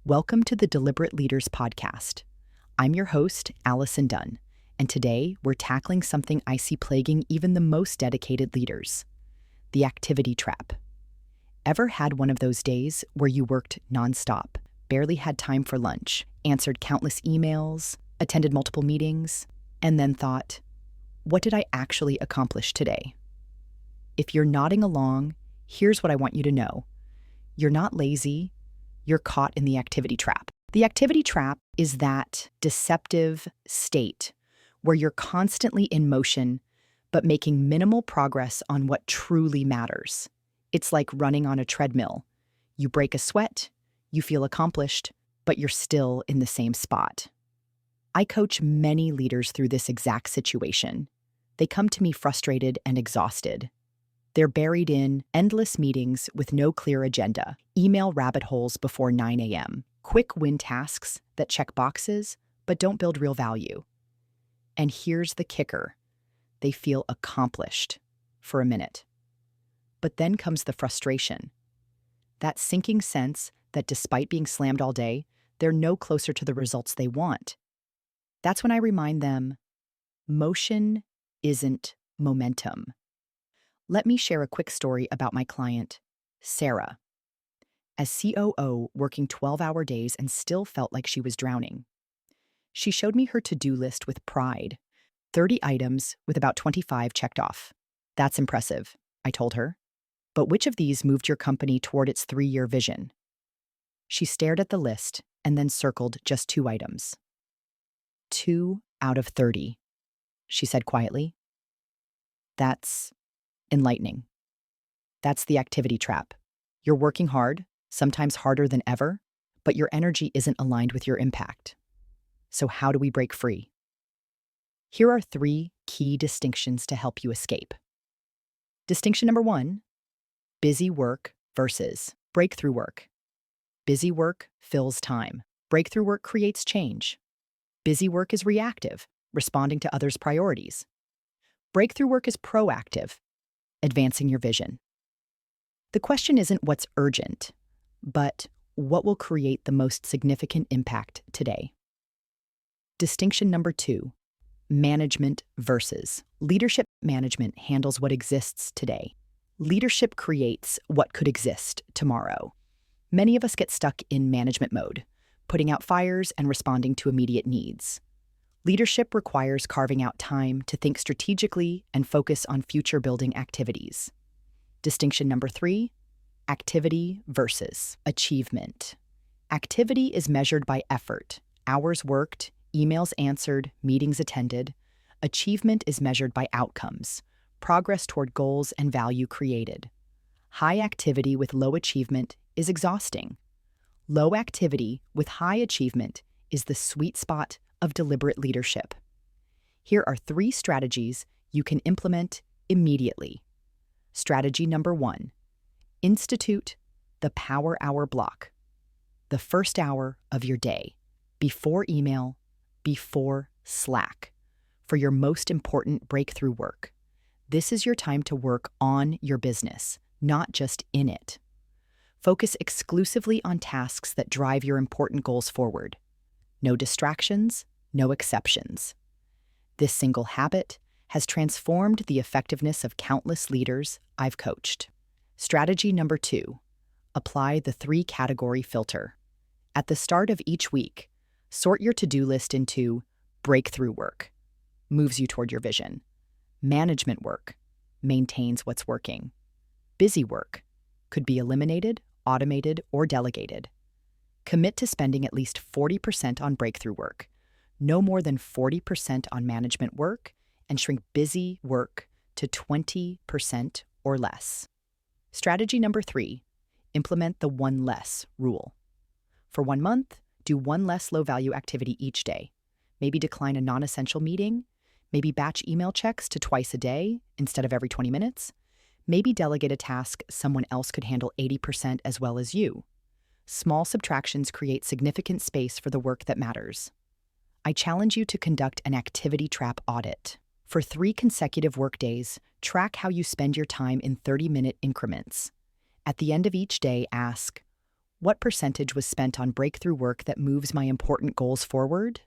Welcome to the Deliberate Leaders Podcast. I'm your host, Allison Dunn, and today we're tackling something I see plaguing even the most dedicated leaders: the activity trap. Ever had one of those days where you worked nonstop, barely had time for lunch, answered countless emails, attended multiple meetings, and then thought, what did I actually accomplish today? If you're nodding along, here's what I want you to know. You're not lazy. You're caught in the activity trap. The activity trap is that deceptive state where you're constantly in motion, but making minimal progress on what truly matters. It's like running on a treadmill. You break a sweat, you feel accomplished, but you're still in the same spot. I coach many leaders through this exact situation. They come to me frustrated and exhausted. They're buried in endless meetings with no clear agenda, email rabbit holes before 9 a.m., quick win tasks that check boxes but don't build real value. And here's the kicker: they feel accomplished for a minute. But then comes the frustration. That sinking sense that despite being slammed all day, they're no closer to the results they want. That's when I remind them, motion isn't momentum. Let me share a quick story about my client, Sarah. As COO, working 12-hour days and still felt like she was drowning. She showed me her to-do list with pride, 30 items with about 25 checked off. That's impressive, I told her. But which of these moved your company toward its 3-year vision? She stared at the list and then circled just 2 items. 2 out of 30, she said quietly. That's enlightening. That's the activity trap. You're working hard, sometimes harder than ever, but your energy isn't aligned with your impact. So how do we break free? Here are 3 key distinctions to help you escape. Distinction number 1, busy work versus breakthrough work. Busy work fills time. Breakthrough work creates change. Busy work is reactive, responding to others' priorities. Breakthrough work is proactive, advancing your vision. The question isn't what's urgent, but what will create the most significant impact today. Distinction number 2, management versus leadership. Management handles what exists today. Leadership creates what could exist tomorrow. Many of us get stuck in management mode, putting out fires and responding to immediate needs. Leadership requires carving out time to think strategically and focus on future-building activities. Distinction number 3, activity versus achievement. Activity is measured by effort, hours worked, emails answered, meetings attended. Achievement is measured by outcomes, progress toward goals and value created. High activity with low achievement is exhausting. Low activity with high achievement is the sweet spot of deliberate leadership. Here are 3 strategies you can implement immediately. Strategy number 1, institute the power hour block. The first hour of your day, before email, before Slack, for your most important breakthrough work. This is your time to work on your business, not just in it. Focus exclusively on tasks that drive your important goals forward. No distractions, no exceptions. This single habit has transformed the effectiveness of countless leaders I've coached. Strategy number 2, apply the 3-category filter. At the start of each week, sort your to-do list into breakthrough work, moves you toward your vision. Management work, maintains what's working. Busy work, could be eliminated, automated, or delegated. Commit to spending at least 40% on breakthrough work, no more than 40% on management work, and shrink busy work to 20% or less. Strategy number 3, implement the 1 less rule. For 1 month, do 1 less low-value activity each day. Maybe decline a non-essential meeting. Maybe batch email checks to twice a day instead of every 20 minutes. Maybe delegate a task someone else could handle 80% as well as you. Small subtractions create significant space for the work that matters. I challenge you to conduct an activity trap audit. For 3 consecutive workdays, track how you spend your time in 30-minute increments. At the end of each day, ask, What percentage was spent on breakthrough work that moves my important goals forward?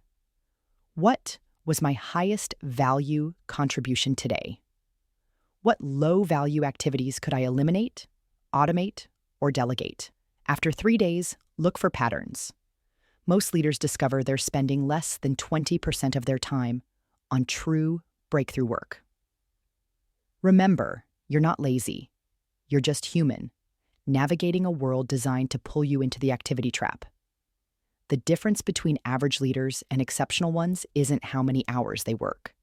What was my highest value contribution today? What low-value activities could I eliminate, automate, or delegate? After 3 days, look for patterns. Most leaders discover they're spending less than 20% of their time on true breakthrough work. Remember, you're not lazy. You're just human, navigating a world designed to pull you into the activity trap. The difference between average leaders and exceptional ones isn't how many hours they work.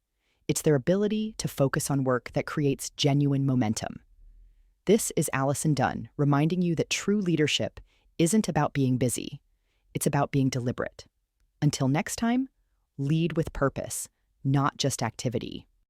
It's their ability to focus on work that creates genuine momentum. This is Allison Dunn, reminding you that true leadership isn't about being busy. It's about being deliberate. Until next time, lead with purpose, not just activity.